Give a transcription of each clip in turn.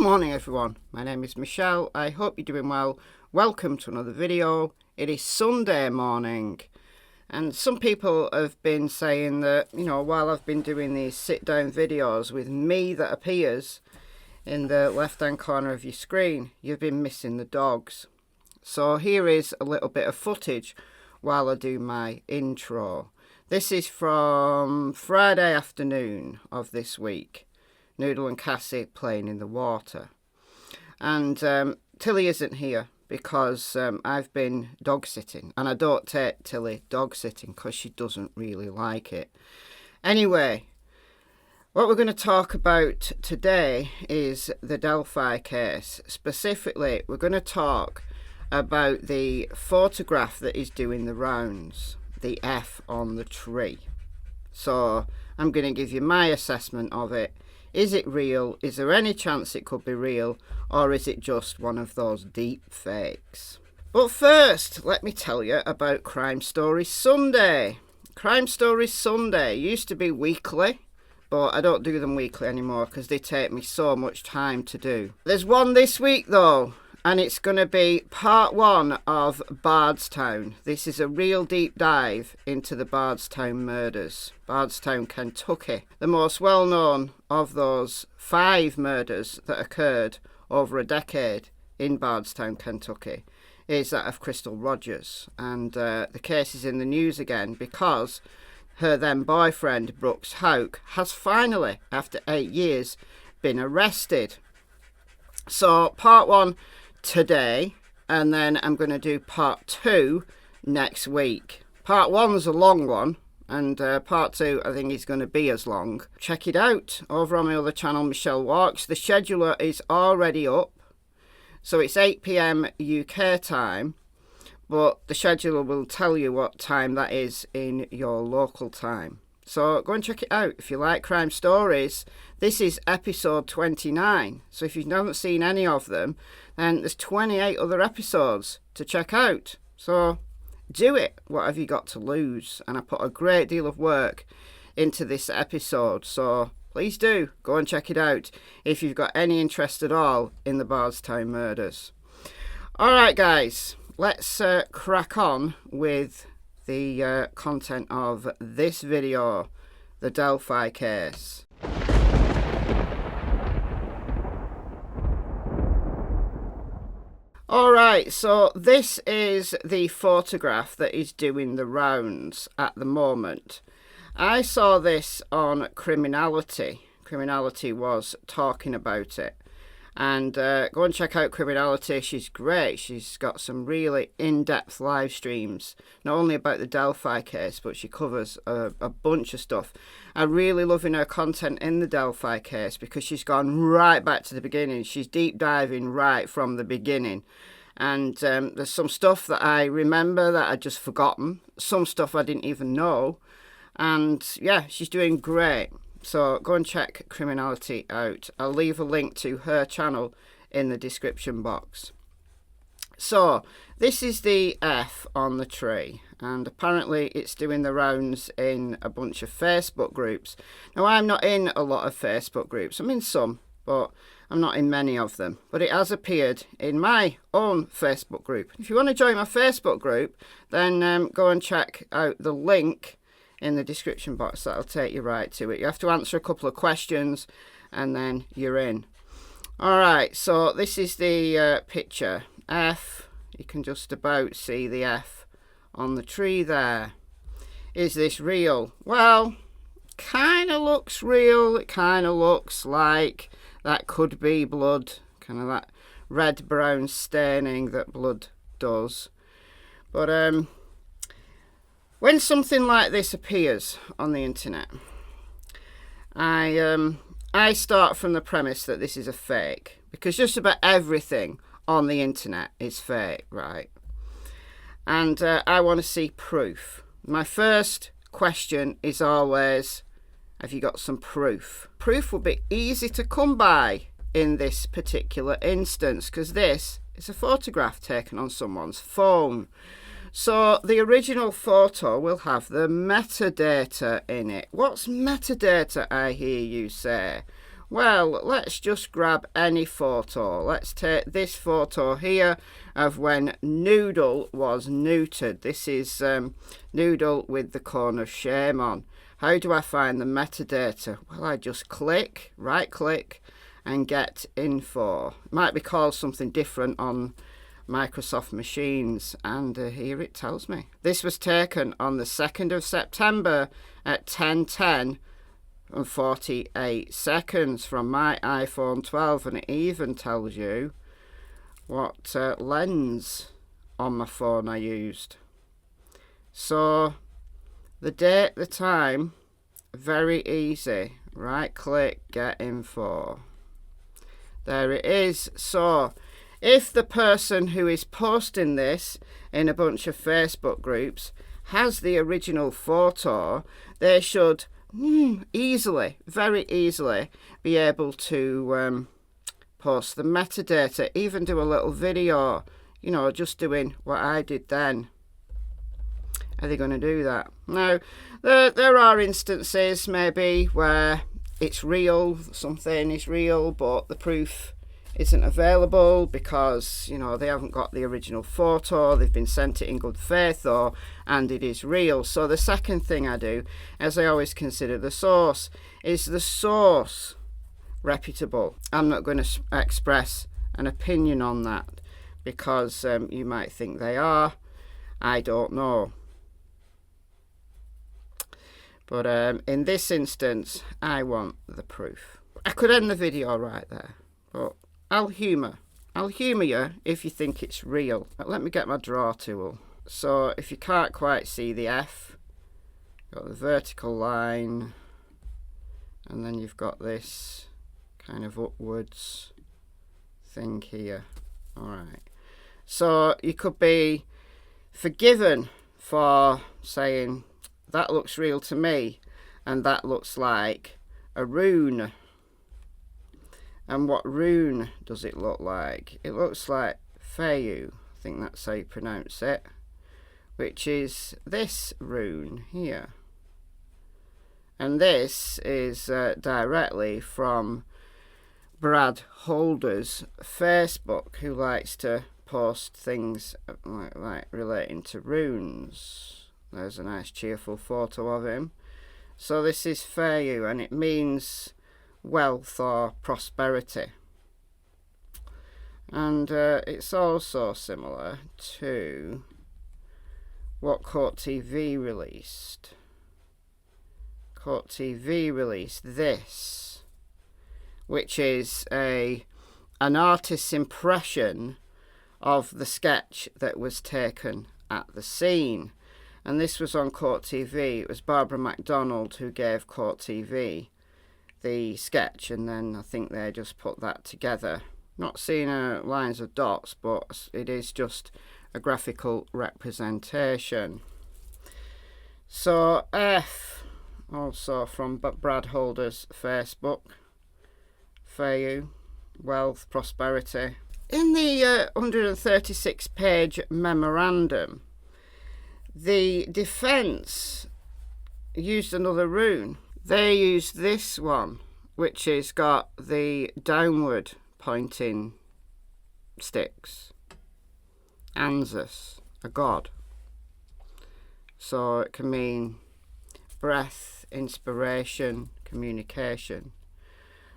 Morning everyone, my name is Michelle. I hope you're doing well. Welcome to another video. It is Sunday morning, and some people have been saying that, while I've been doing these sit down videos with me that appears in the left hand corner of your screen, you've been missing the dogs. So here is a little bit of footage while I do my intro. This is from Friday afternoon of this week. Noodle and Cassie playing in the water. And Tilly isn't here because I've been dog sitting, and I don't take Tilly dog sitting because she doesn't really like it. Anyway, what we're going to talk about today is the Delphi case. Specifically, we're going to talk about the photograph that is doing the rounds, the F on the tree. So I'm going to give you my assessment of it. Is it real? Is there any chance it could be real? Or is it just one of those deep fakes? But first, let me tell you about Crime Stories Sunday. Crime Stories Sunday used to be weekly, but I don't do them weekly anymore because they take me so much time to do. There's one this week though, and it's going to be part one of Bardstown. This is a real deep dive into the Bardstown murders. Bardstown, Kentucky. The most well-known of those 5 murders that occurred over a decade in Bardstown, Kentucky, is that of Crystal Rogers. And the case is in the news again because her then boyfriend, Brooks Houck, has finally, after 8 years, been arrested. So part one today, and then I'm going to do part 2 next week. Part 1's a long one, and part 2 I think is going to be as long. Check it out over on my other channel, Michelle Walks. The scheduler is already up, so it's 8 PM UK time, but the scheduler will tell you what time that is in your local time. So go and check it out if you like crime stories. This is episode 29. So if you haven't seen any of them, then there's 28 other episodes to check out. So do it. What have you got to lose? And I put a great deal of work into this episode. So please do go and check it out if you've got any interest at all in the Bardstown murders. All right, guys, let's crack on with the content of this video, the Delphi case. Alright, so this is the photograph that is doing the rounds at the moment. I saw this on Criminality. Criminality was talking about it. And go and check out Criminality. She's great. She's got some really in-depth live streams, not only about the Delphi case, but she covers a bunch of stuff. I'm really loving her content in the Delphi case because she's gone right back to the beginning. She's deep diving right from the beginning. And there's some stuff that I remember that I'd just forgotten. Some stuff I didn't even know. And yeah, she's doing great. So go and check Criminality out. I'll leave a link to her channel in the description box. So this is the F on the tree, and apparently it's doing the rounds in a bunch of Facebook groups. Now I'm not in a lot of Facebook groups. I'm in some, but I'm not in many of them. But it has appeared in my own Facebook group. If you want to join my Facebook group, then go and check out the link in the description box. That'll take you right to it. You have to answer a couple of questions and then you're in. Alright, so this is the picture. F, you can just about see the F on the tree there. Is this real? Well, kind of looks real. It kind of looks like that could be blood, kind of that red brown staining that blood does. But when something like this appears on the internet, I start from the premise that this is a fake, because just about everything on the internet is fake, right? And I want to see proof. My first question is always, have you got some proof? Proof will be easy to come by in this particular instance, because this is a photograph taken on someone's phone. So the original photo will have the metadata in it. What's metadata, I hear you say? Well, let's just grab any photo. Let's take this photo here of when Noodle was neutered. This is Noodle with the cone of shame on. How do I find the metadata? Well, I just click, right click, and get info. It might be called something different on Microsoft machines, and here it tells me. This was taken on the 2nd of September at 10:10 and 48 seconds from my iPhone 12, and it even tells you what lens on my phone I used. So the date, the time, very easy. Right click, get info. There it is. So if the person who is posting this in a bunch of Facebook groups has the original photo, they should easily, very easily be able to post the metadata, even do a little video, you know, just doing what I did then. Are they going to do that? Now, there are instances maybe where it's real, something is real, but the proof isn't available because, you know, they haven't got the original photo, they've been sent it in good faith, or and it is real. So the second thing I do, as I always consider the source, is the source reputable? I'm not going to express an opinion on that because you might think they are. I don't know. But in this instance, I want the proof. I could end the video right there, but I'll humour you if you think it's real. Let me get my draw tool. So if you can't quite see the F, you've got the vertical line, and then you've got this kind of upwards thing here. Alright. So you could be forgiven for saying, that looks real to me, and that looks like a rune. And what rune does it look like? It looks like Feiyu, I think that's how you pronounce it, which is this rune here. And this is directly from Brad Holder's Facebook, who likes to post things like relating to runes. There's a nice cheerful photo of him. So this is Feiyu, and it means wealth or prosperity. And it's also similar to what Court TV released. Court TV released this, which is an artist's impression of the sketch that was taken at the scene. And this was on Court TV. It was Barbara MacDonald who gave Court TV the sketch, and then I think they just put that together. Not seeing lines of dots, but it is just a graphical representation. So F, also from Brad Holder's Facebook, Feiyu, wealth, prosperity. In the 136-page memorandum, the defence used another rune. They used this one, which has got the downward pointing sticks. Anzus, a god. So it can mean breath, inspiration, communication.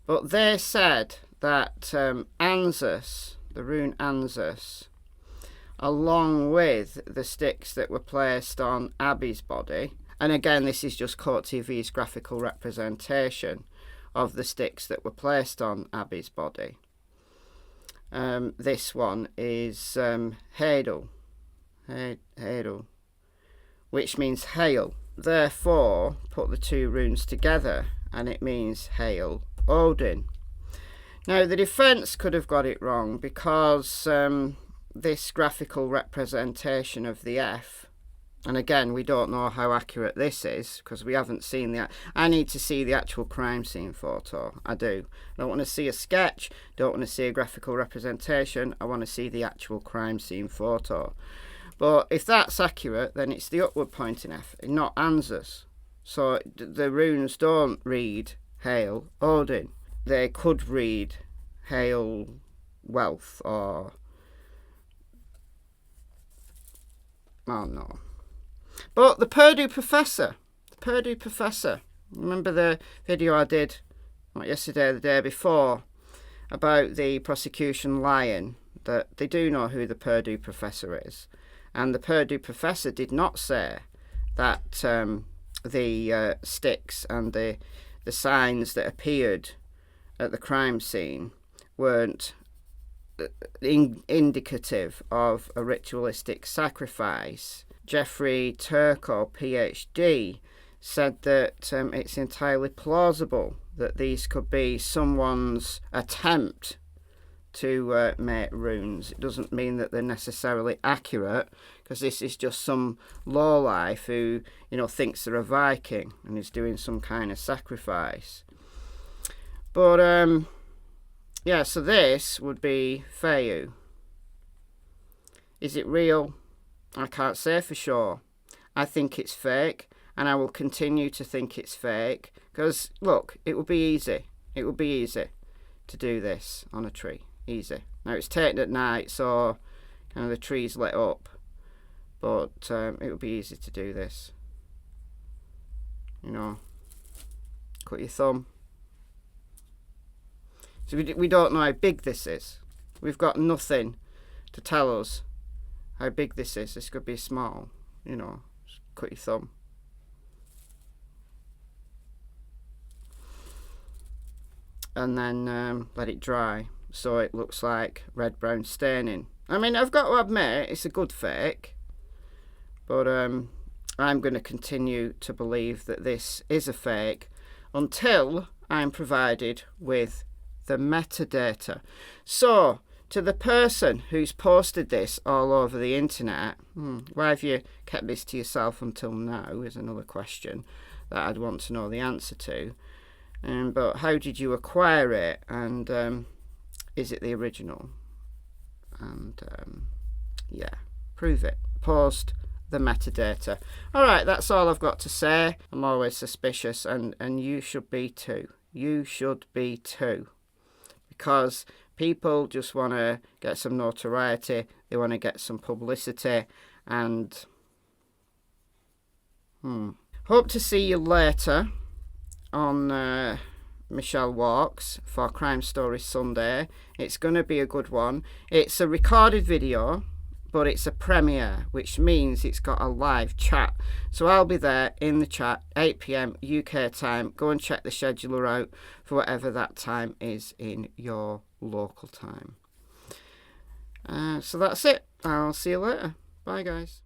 But they said that Anzus, the rune Anzus, along with the sticks that were placed on Abby's body, and again this is just Court TV's graphical representation of the sticks that were placed on Abby's body. This one is Heidel, which means hail. Therefore, put the two runes together and it means hail Odin. Now the defence could have got it wrong because this graphical representation of the F, and again we don't know how accurate this is because we haven't seen the. I need to see the actual crime scene photo. I do. I don't want to see a sketch, don't want to see a graphical representation, I want to see the actual crime scene photo. But if that's accurate, then it's the upward pointing F, not Anzus. So the runes don't read hail Odin. they could read hail wealth or oh no. But the Purdue professor, remember the video I did not yesterday or the day before about the prosecution lying that they do know who the Purdue professor is, and the Purdue professor did not say that the sticks and the signs that appeared at the crime scene weren't indicative of a ritualistic sacrifice. Jeffrey Turco, PhD, said that it's entirely plausible that these could be someone's attempt to make runes. It doesn't mean that they're necessarily accurate, because this is just some lowlife who, you know, thinks they're a Viking and is doing some kind of sacrifice. But yeah, so this would be Feu. Is it real? I can't say for sure. I think it's fake, and I will continue to think it's fake, because look, it would be easy. It would be easy to do this on a tree. Easy. Now it's taken at night, so kind of the tree's lit up, but it would be easy to do this. You know, cut your thumb. So we don't know how big this is. We've got nothing to tell us how big this is. This could be small, you know. Just cut your thumb. And then let it dry so it looks like red-brown staining. I mean, I've got to admit, it's a good fake, but I'm going to continue to believe that this is a fake until I'm provided with the metadata. So, to the person who's posted this all over the internet, why have you kept this to yourself until now is another question that I'd want to know the answer to. But how did you acquire it, and is it the original? And yeah, prove it. Post the metadata. Alright, that's all I've got to say. I'm always suspicious, and you should be too. You should be too. Because people just want to get some notoriety, they want to get some publicity, and hope to see you later on Michelle Walks for Crime Story Sunday. It's going to be a good one. It's a recorded video, but it's a premiere, which means it's got a live chat. So I'll be there in the chat, 8 PM UK time. Go and check the scheduler out for whatever that time is in your local time. So that's it. I'll see you later. Bye, guys.